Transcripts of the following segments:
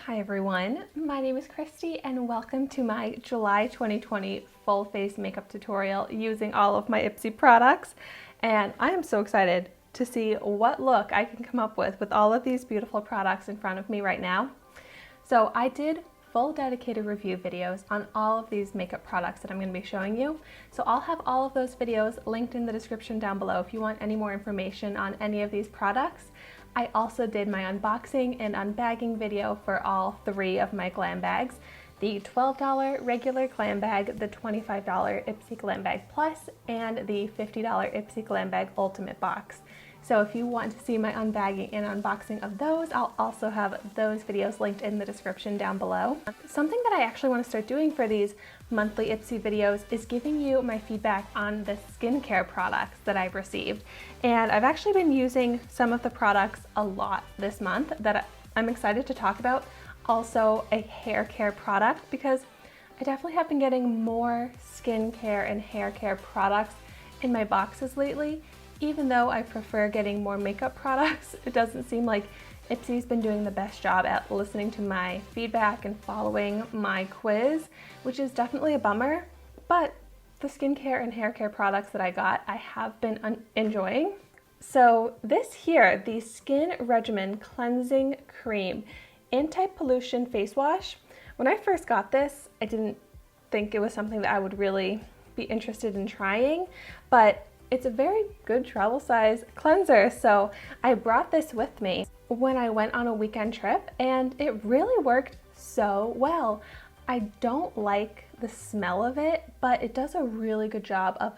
Hi everyone, my name is Christy and welcome to my July 2020 full face makeup tutorial using all of my Ipsy products. And I am so excited to see what look I can come up with all of these beautiful products in front of me right now. So I did full dedicated review videos on all of these makeup products that I'm going to be showing you. So I'll have all of those videos linked in the description down below if you want any more information on any of these products. I also did my unboxing and unbagging video for all three of my glam bags. The $12 regular glam bag, the $25 Ipsy Glam Bag Plus, and the $50 Ipsy Glam Bag Ultimate Box. So if you want to see my unbagging and unboxing of those, I'll also have those videos linked in the description down below. Something that I actually want to start doing for these monthly Ipsy videos is giving you my feedback on the skincare products that I've received. And I've actually been using some of the products a lot this month that I'm excited to talk about. Also a hair care product, because I definitely have been getting more skincare and hair care products in my boxes lately. Even though I prefer getting more makeup products, it doesn't seem like Ipsy's been doing the best job at listening to my feedback and following my quiz, which is definitely a bummer. But the skincare and hair care products that I got, I have been enjoying. So this here, the Skin Regimen Cleansing Cream Anti-Pollution Face Wash. When I first got this, I didn't think it was something that I would really be interested in trying, but it's a very good travel size cleanser, so I brought this with me when I went on a weekend trip and it really worked so well. I don't like the smell of it, but it does a really good job of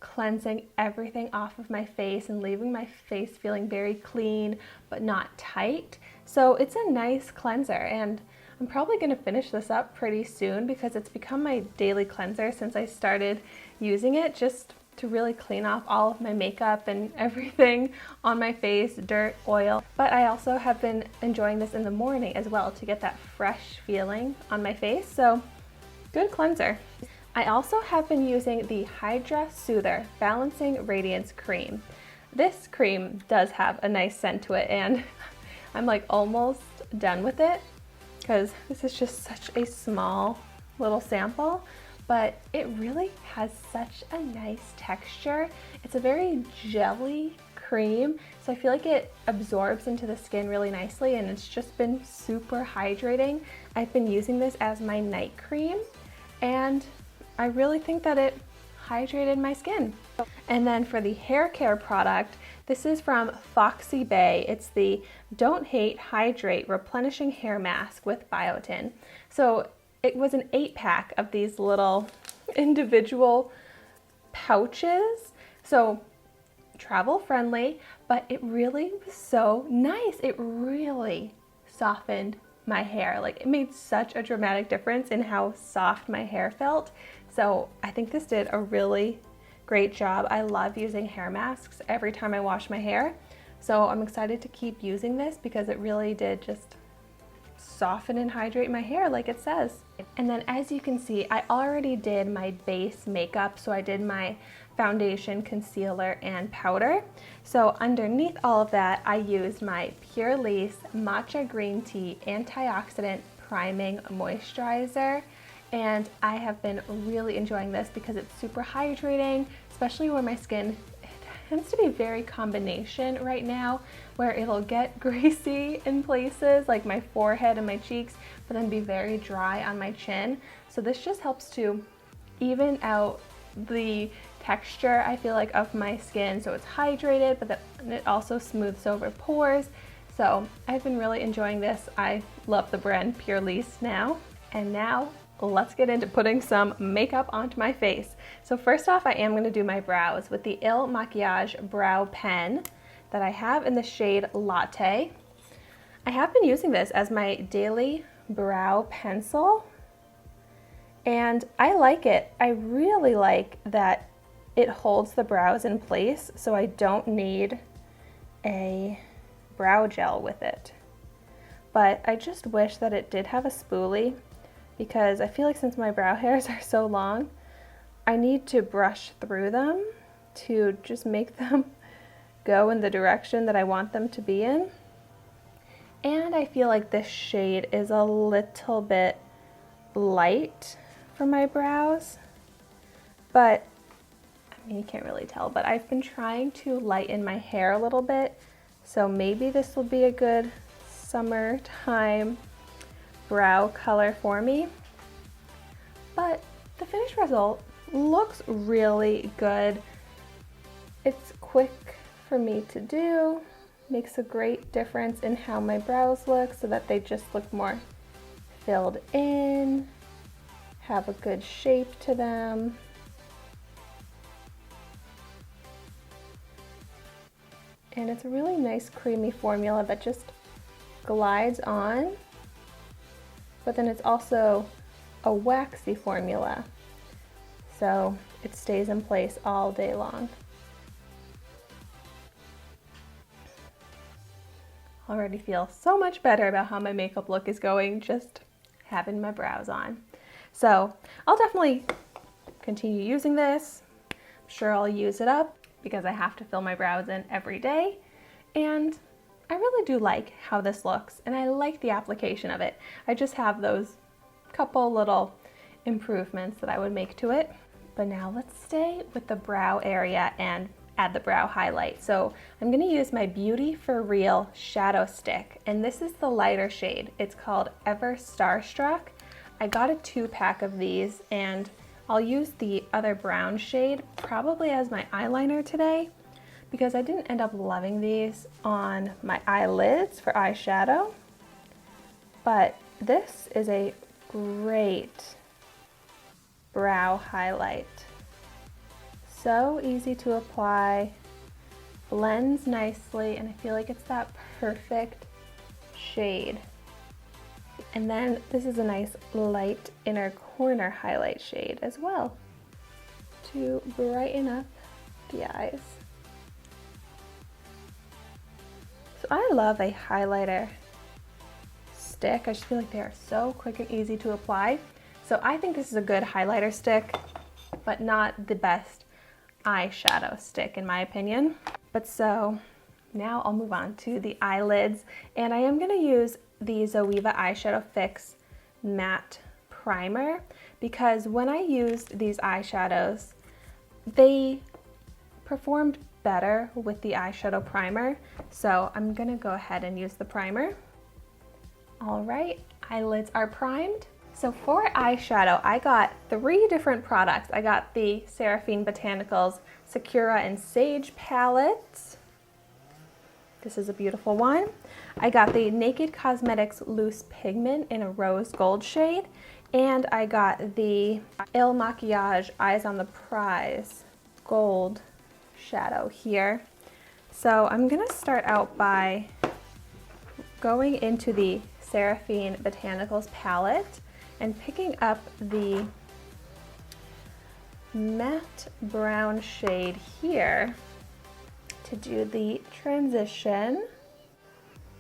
cleansing everything off of my face and leaving my face feeling very clean but not tight. So it's a nice cleanser, and I'm probably going to finish this up pretty soon because it's become my daily cleanser since I started using it, just to really clean off all of my makeup and everything on my face, dirt, oil. But I also have been enjoying this in the morning as well to get that fresh feeling on my face, so good cleanser. I also have been using the Hydra Soother Balancing Radiance Cream. This cream does have a nice scent to it, and I'm like almost done with it because this is just such a small little sample. But it really has such a nice texture. It's a very jelly cream, so I feel like it absorbs into the skin really nicely, and it's just been super hydrating. I've been using this as my night cream, and I really think that it hydrated my skin. And then for the hair care product, this is from Foxy Bay. It's the Don't Hate Hydrate Replenishing Hair Mask with Biotin. So it was an 8-pack of these little individual pouches. So travel friendly, but it really was so nice. It really softened my hair. Like, it made such a dramatic difference in how soft my hair felt. So I think this did a really great job. I love using hair masks every time I wash my hair. So I'm excited to keep using this because it really did just soften and hydrate my hair like it says. And then as you can see, I already did my base makeup. So I did my foundation, concealer, and powder. So underneath all of that, I used my Pure Lace Matcha Green Tea Antioxidant Priming Moisturizer. And I have been really enjoying this because it's super hydrating, especially where my skin tends to be very combination right now, where it'll get greasy in places like my forehead and my cheeks, but then be very dry on my chin. So this just helps to even out the texture, I feel like, of my skin, so it's hydrated, but it also smooths over pores. So I've been really enjoying this. I love the brand Pure Lace now. And now let's get into putting some makeup onto my face. So first off, I am going to do my brows with the Il Makiage Brow Pen that I have in the shade Latte. I have been using this as my daily brow pencil, and I like it. I really like that it holds the brows in place, so I don't need a brow gel with it. But I just wish that it did have a spoolie, because I feel like since my brow hairs are so long, I need to brush through them to just make them go in the direction that I want them to be in. And I feel like this shade is a little bit light for my brows, but I mean, you can't really tell, but I've been trying to lighten my hair a little bit, so maybe this will be a good summertime brow color for me. But the finished result looks really good. It's quick for me to do, makes a great difference in how my brows look so that they just look more filled in, have a good shape to them. And it's a really nice creamy formula that just glides on, but then it's also a waxy formula, so it stays in place all day long. Already feel so much better about how my makeup look is going just having my brows on. So I'll definitely continue using this. I'm sure I'll use it up because I have to fill my brows in every day. And I really do like how this looks, and I like the application of it. I just have those couple little improvements that I would make to it. But now let's stay with the brow area and add the brow highlight. So I'm gonna use my Beauty for Real shadow stick, and this is the lighter shade. It's called Ever Starstruck. I got a 2-pack of these, and I'll use the other brown shade probably as my eyeliner today, because I didn't end up loving these on my eyelids for eyeshadow. But this is a great brow highlight. So easy to apply, blends nicely, and I feel like it's that perfect shade. And then this is a nice light inner corner highlight shade as well to brighten up the eyes. So I love a highlighter stick. I just feel like they are so quick and easy to apply. So I think this is a good highlighter stick, but not the best eyeshadow stick in my opinion. But so now I'll move on to the eyelids, and I am going to use the Zoeva Eyeshadow Fix Matte Primer because when I used these eyeshadows, they performed better with the eyeshadow primer. So I'm going to go ahead and use the primer. All right, eyelids are primed. So for eyeshadow, I got 3 different products. I got the Seraphine Botanicals Sakura and Sage palette. This is a beautiful one. I got the Naked Cosmetics Loose Pigment in a rose gold shade. And I got the Il Makiage Eyes on the Prize gold shadow here. So I'm gonna start out by going into the Seraphine Botanicals palette and picking up the matte brown shade here to do the transition.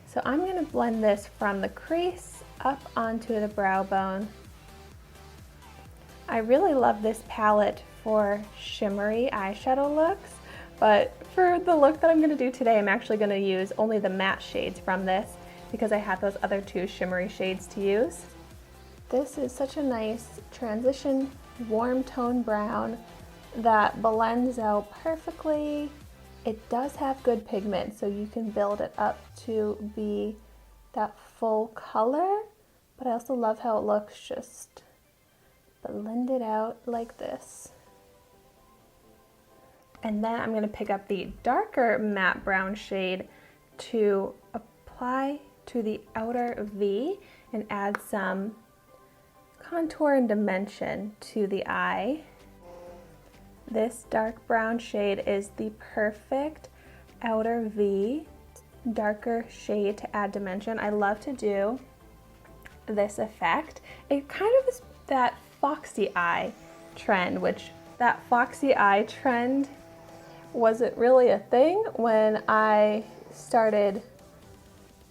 So I'm going to blend this from the crease up onto the brow bone. I really love this palette for shimmery eyeshadow looks, but for the look that I'm going to do today, I'm actually going to use only the matte shades from this because I have those other 2 shimmery shades to use. This is such a nice transition, warm tone brown that blends out perfectly. It does have good pigment, so you can build it up to be that full color, but I also love how it looks just blended out like this. And then I'm going to pick up the darker matte brown shade to apply to the outer V and add some contour and dimension to the eye. This dark brown shade is the perfect outer V, darker shade to add dimension. I love to do this effect. It kind of is that foxy eye trend, which that foxy eye trend wasn't really a thing when I started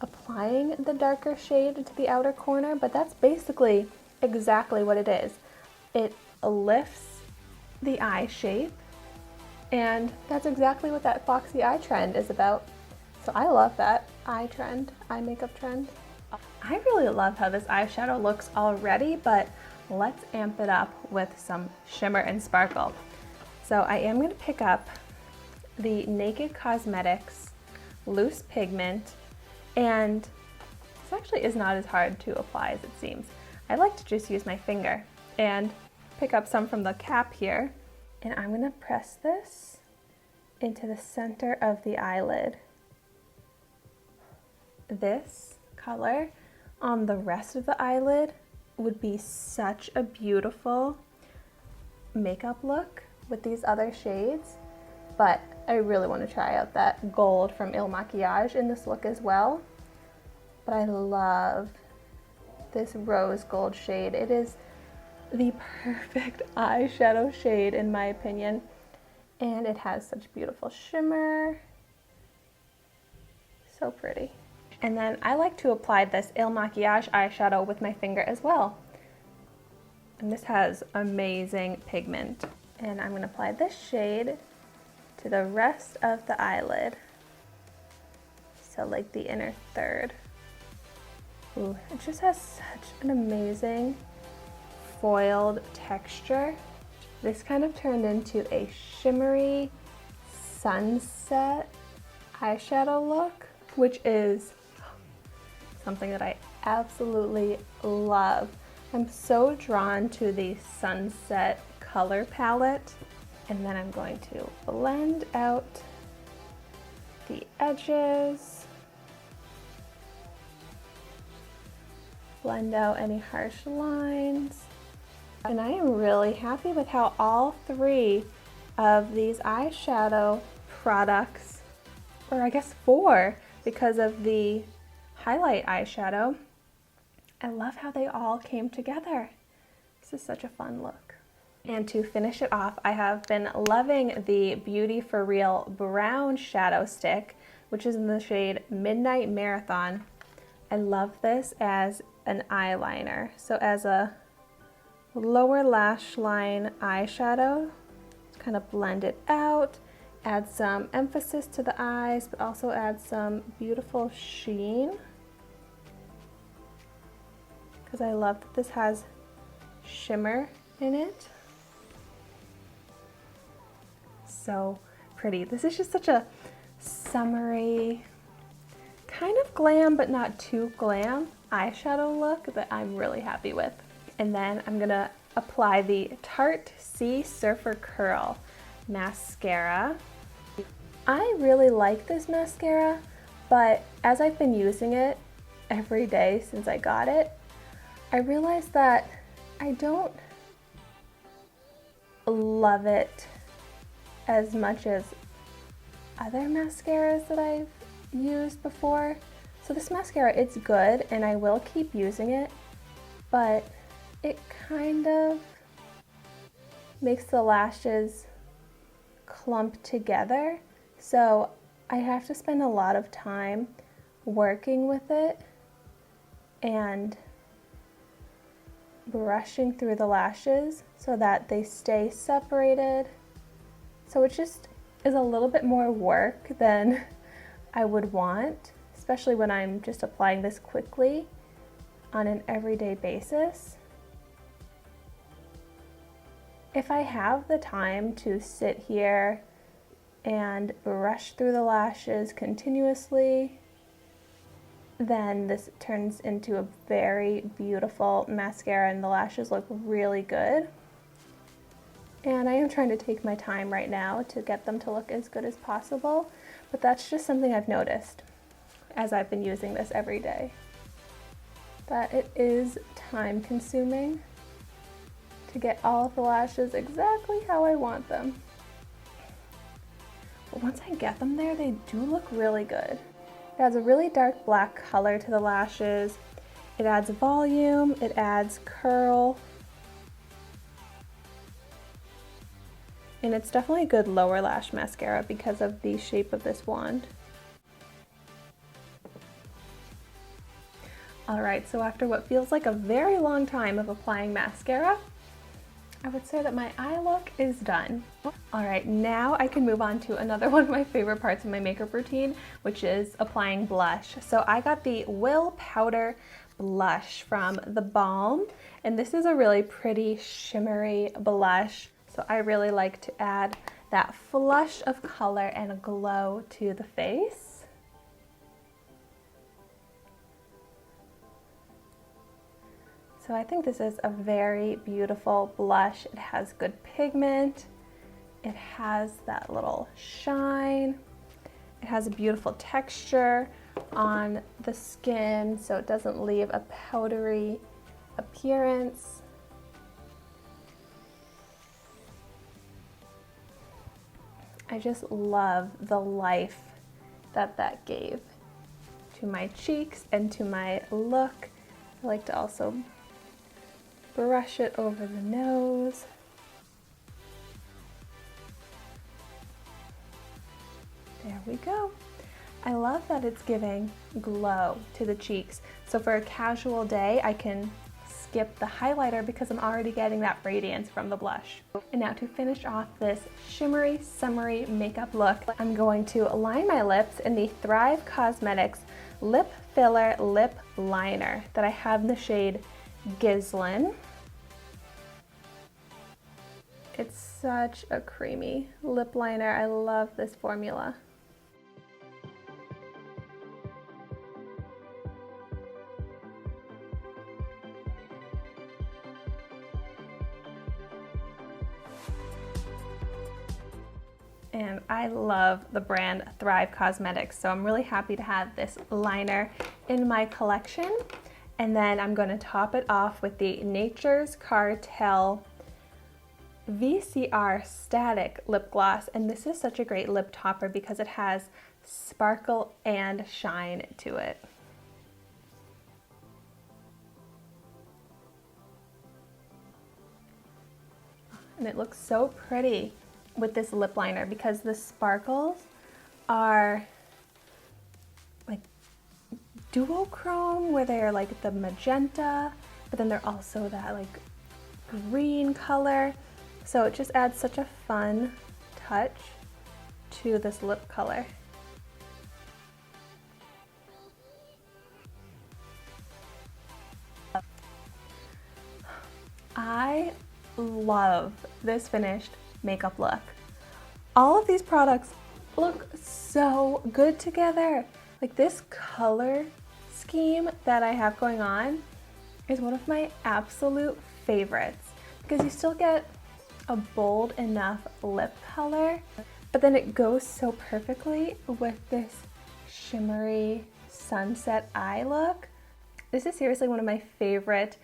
applying the darker shade to the outer corner, but that's basically exactly what it is. It lifts the eye shape, and that's exactly what that foxy eye trend is about. So I love that. eye makeup trend. I really love how this eyeshadow looks already, but let's amp it up with some shimmer and sparkle. So I am going to pick up the Naked Cosmetics Loose Pigment, and this actually is not as hard to apply as it seems. I like to just use my finger and pick up some from the cap here, and I'm going to press this into the center of the eyelid. This color on the rest of the eyelid would be such a beautiful makeup look with these other shades, but I really want to try out that gold from Il Makiage in this look as well. But I love this rose gold shade. It is the perfect eyeshadow shade in my opinion, and it has such beautiful shimmer. So pretty. And then I like to apply this Il Makiage eyeshadow with my finger as well. And this has amazing pigment. And I'm going to apply this shade to the rest of the eyelid. So like the inner third. Ooh, it just has such an amazing foiled texture. This kind of turned into a shimmery sunset eyeshadow look, which is something that I absolutely love. I'm so drawn to the sunset color palette, and then I'm going to blend out the edges, blend out any harsh lines, and I am really happy with how all three of these eyeshadow products, or I guess four, because of the highlight eyeshadow, I love how they all came together. This is such a fun look. And to finish it off, I have been loving the Beauty For Real brown shadow stick, which is in the shade Midnight Marathon. I love this as an eyeliner. So as a lower lash line eyeshadow, kind of blend it out, add some emphasis to the eyes, but also add some beautiful sheen. Because I love that this has shimmer in it. So pretty. This is just such a summery, kind of glam but not too glam eyeshadow look that I'm really happy with. And then I'm gonna apply the Tarte Sea Surfer Curl mascara. I really like this mascara, but as I've been using it every day since I got it, I realized that I don't love it as much as other mascaras that I've used before. So this mascara, it's good and I will keep using it, but it kind of makes the lashes clump together. So I have to spend a lot of time working with it and brushing through the lashes so that they stay separated. So it just is a little bit more work than I would want, especially when I'm just applying this quickly on an everyday basis. If I have the time to sit here and brush through the lashes continuously, then this turns into a very beautiful mascara and the lashes look really good. And I am trying to take my time right now to get them to look as good as possible, but that's just something I've noticed as I've been using this every day, that it is time consuming to get all of the lashes exactly how I want them. But once I get them there, they do look really good. It adds a really dark black color to the lashes. It adds volume, it adds curl. And it's definitely a good lower lash mascara because of the shape of this wand. Alright, so after what feels like a very long time of applying mascara, I would say that my eye look is done. All right, now I can move on to another one of my favorite parts of my makeup routine, which is applying blush. So I got the Will Powder Blush from The Balm, and this is a really pretty shimmery blush. So I really like to add that flush of color and a glow to the face. So I think this is a very beautiful blush. It has good pigment. It has that little shine. It has a beautiful texture on the skin, so it doesn't leave a powdery appearance. I just love the life that that gave to my cheeks and to my look. I like to also brush it over the nose. There we go. I love that it's giving glow to the cheeks. So for a casual day, I can skip the highlighter because I'm already getting that radiance from the blush. And now to finish off this shimmery, summery makeup look, I'm going to line my lips in the Thrive Cosmetics Lip Filler Lip Liner that I have in the shade Gislin. It's such a creamy lip liner. I love this formula. And I love the brand Thrive Cosmetics, so I'm really happy to have this liner in my collection. And then I'm going to top it off with the Nature's Cartel VCR Static Lip Gloss. And this is such a great lip topper because it has sparkle and shine to it. And it looks so pretty with this lip liner because the sparkles are like duochrome, where they're like the magenta, but then they're also that like green color. So it just adds such a fun touch to this lip color. I love this finished makeup look. All of these products look so good together. Like this color scheme that I have going on is one of my absolute favorites because you still get a bold enough lip color, but then it goes so perfectly with this shimmery sunset eye look. This is seriously one of my favorite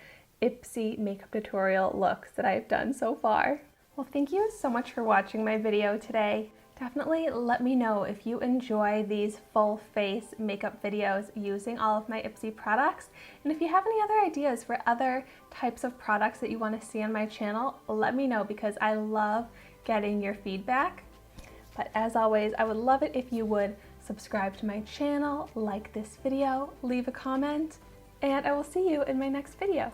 Ipsy makeup tutorial looks that I've done so far. Well, thank you so much for watching my video today. Definitely let me know if you enjoy these full face makeup videos using all of my Ipsy products. And if you have any other ideas for other types of products that you want to see on my channel, let me know because I love getting your feedback. But as always, I would love it if you would subscribe to my channel, like this video, leave a comment, and I will see you in my next video.